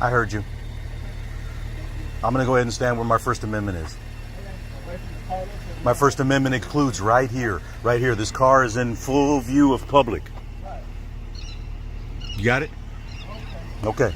I heard you. I'm going to go ahead and stand where my First Amendment is. My First Amendment includes right here. Right here. This car is in full view of public. You got it? Okay.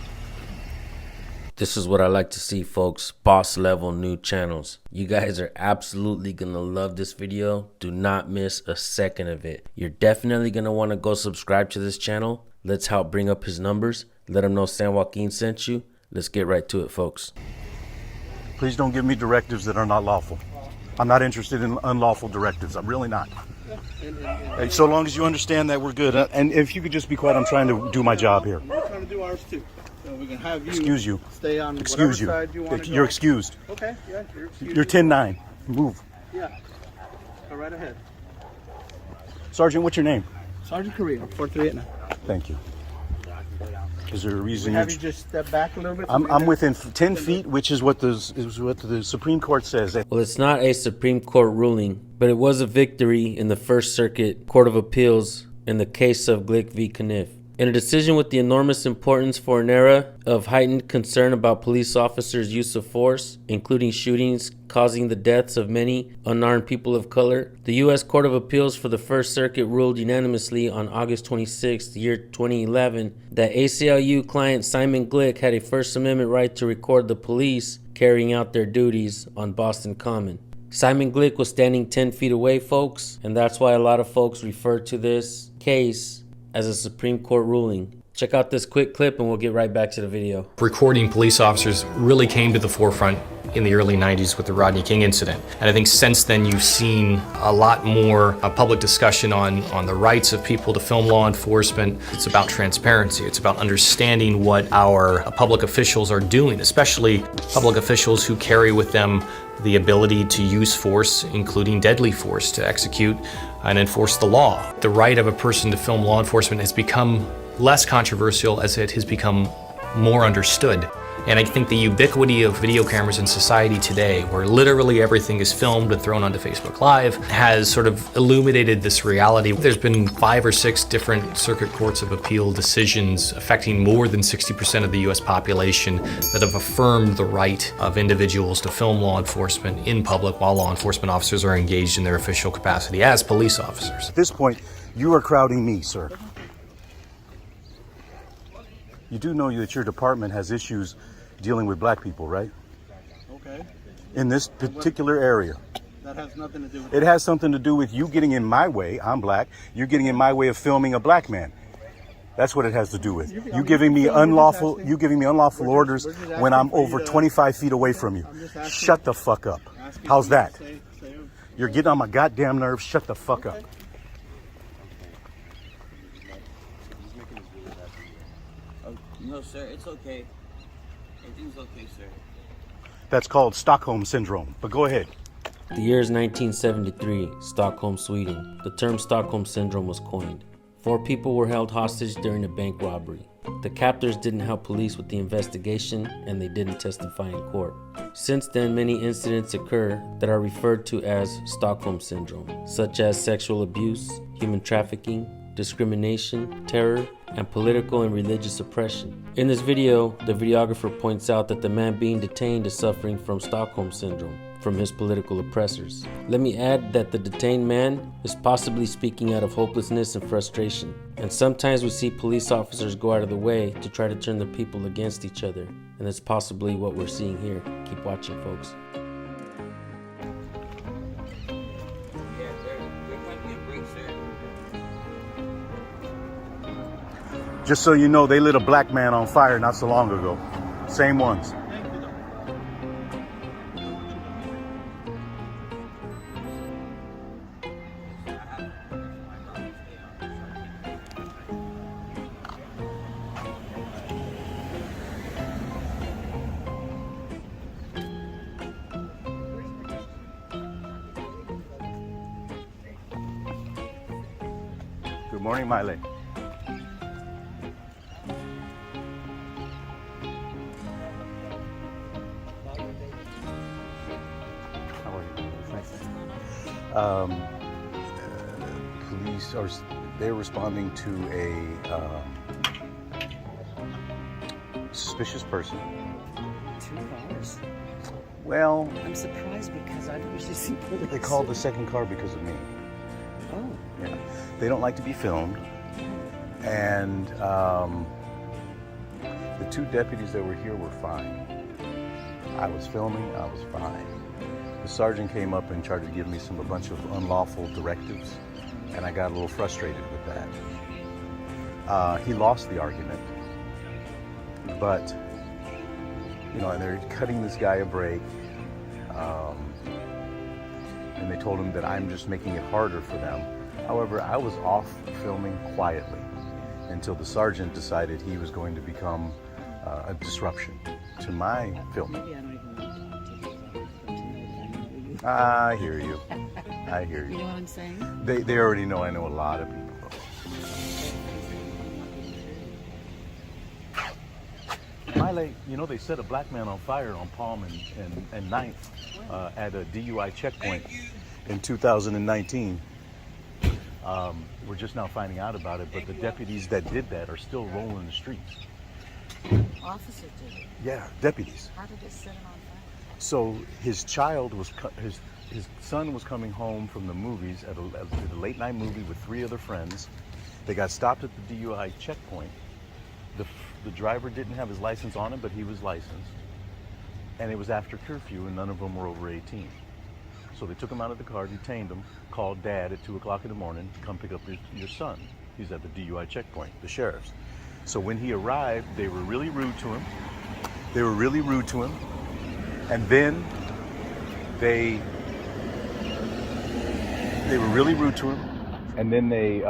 This is what I like to see, folks. Boss level new channels. You guys are absolutely gonna love this video. Do not miss a second of it. You're definitely gonna want to go subscribe to this channel. Let's help bring up his numbers. Let him know San Joaquin sent you. Let's get right to it, folks. Please don't give me directives that are not lawful. I'm not interested in unlawful directives. I'm really not. Hey, so long as you understand that, we're good. And if you could just be quiet, I'm trying to do my job here. We're trying to do ours too. So we can have you excuse you. Stay on excuse you. Side you want to You're go. excused. Okay, yeah, you're excused. You're 10-9. Move. Yeah. Go right ahead. Sergeant, what's your name? Sergeant Korea, 438. Thank you. Is there a reason have you just step back a little bit? I'm within 10 feet, which is what the Supreme Court says. Well, it's not a Supreme Court ruling, but it was a victory in the First Circuit Court of Appeals in the case of Glik V Cunniffe. In a decision with the enormous importance for an era of heightened concern about police officers' use of force, including shootings causing the deaths of many unarmed people of color, the U.S. Court of Appeals for the First Circuit ruled unanimously on August 26, year 2011, that ACLU client Simon Glik had a First Amendment right to record the police carrying out their duties on Boston Common. Simon Glik was standing 10 feet away, folks, and that's why a lot of folks refer to this case as a Supreme Court ruling. Check out this quick clip and we'll get right back to the video. Recording police officers really came to the forefront in the early 90s with the Rodney King incident. And I think since then you've seen a lot more public discussion on the rights of people to film law enforcement. It's about transparency. It's about understanding what our public officials are doing, especially public officials who carry with them the ability to use force, including deadly force, to execute and enforce the law. The right of a person to film law enforcement has become less controversial as it has become more understood. And I think the ubiquity of video cameras in society today, where literally everything is filmed and thrown onto Facebook Live, has sort of illuminated this reality. There's been 5 or 6 different circuit courts of appeal decisions affecting more than 60% of the US population that have affirmed the right of individuals to film law enforcement in public while law enforcement officers are engaged in their official capacity as police officers. At this point, you are crowding me, sir. You do know that your department has issues dealing with black people, right? Okay. In this particular area. That has nothing to do with it. Has something to do with you getting in my way. I'm black. You're getting in my way of filming a black man. That's what it has to do with. You giving me unlawful orders when I'm over 25 feet away from you. Shut the fuck up. How's that? You're getting on my goddamn nerves. Shut the fuck up. No, sir, it's okay. Everything's okay, sir. That's called Stockholm Syndrome, but go ahead. The year is 1973, Stockholm, Sweden. The term Stockholm Syndrome was coined. 4 people were held hostage during a bank robbery. The captors didn't help police with the investigation and they didn't testify in court. Since then, many incidents occur that are referred to as Stockholm Syndrome, such as sexual abuse, human trafficking, discrimination, terror, and political and religious oppression. In this video, the videographer points out that the man being detained is suffering from Stockholm Syndrome from his political oppressors. Let me add that the detained man is possibly speaking out of hopelessness and frustration. And sometimes we see police officers go out of the way to try to turn the people against each other. And that's possibly what we're seeing here. Keep watching, folks. Just so you know, they lit a black man on fire not so long ago. Same ones. Good morning, Miley. police are they're responding to a suspicious person. 2 cars. Well, I'm surprised because I've usually seen police. they called the second car because of me. Oh. Yeah, they don't like to be filmed, and the 2 deputies that were here were fine. I was filming, I was fine. The sergeant came up and tried to give me a bunch of unlawful directives, and I got a little frustrated with that. He lost the argument, but you know, and they're cutting this guy a break, and they told him that I'm just making it harder for them. However, I was off filming quietly until the sergeant decided he was going to become a disruption to my filming. Maybe I don't even want to take it off tonight. I hear you. I hear You you. know what I'm saying? They already know I know a lot of people. Miley, you know, they set a black man on fire on Palm and 9th at a DUI checkpoint in 2019. We're just now finding out about it, but the deputies that did that are still rolling the streets. Officer did it. Yeah, deputies. How did they set him on fire? So his child was his son was coming home from the movies at a late night movie with 3 other friends. They got stopped at the DUI checkpoint. The driver didn't have his license on him, but he was licensed. And it was after curfew, and none of them were over 18. So they took him out of the car, detained him, called Dad at 2 o'clock in the morning to come pick up your son. He's at the DUI checkpoint, the sheriff's. So when he arrived, they were really rude to him. And then they were really rude to him. And then they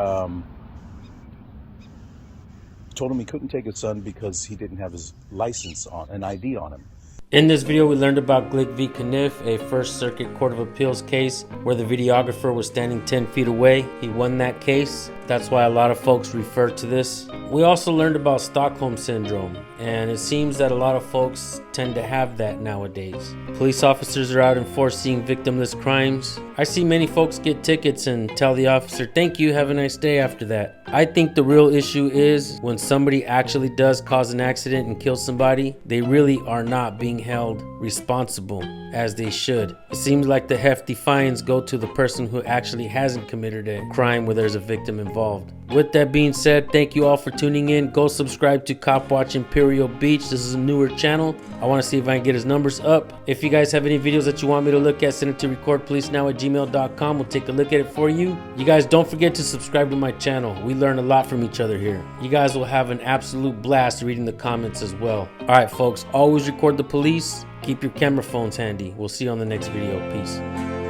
told him he couldn't take his son because he didn't have his license on, an ID on him. In this video, we learned about Glik V Cunniffe, a First Circuit Court of Appeals case where the videographer was standing 10 feet away. He won that case. That's why a lot of folks refer to this. We also learned about Stockholm Syndrome, and it seems that a lot of folks tend to have that nowadays. Police officers are out enforcing victimless crimes. I see many folks get tickets and tell the officer, "Thank you, have a nice day," after that. I think the real issue is when somebody actually does cause an accident and kill somebody, they really are not being held responsible as they should. It seems like the hefty fines go to the person who actually hasn't committed a crime where there's a victim involved. With that being said, thank you all for tuning in. Go subscribe to Cop Watch Imperial Beach. This is a newer channel. I want to see if I can get his numbers up. If you guys have any videos that you want me to look at, send it to recordpolicenow@gmail.com. We'll take a look at it for you. You guys don't forget to subscribe to my channel. We learn a lot from each other here. You guys will have an absolute blast reading the comments as well. All right, folks, always record the police. Keep your camera phones handy. We'll see you on the next video. Peace.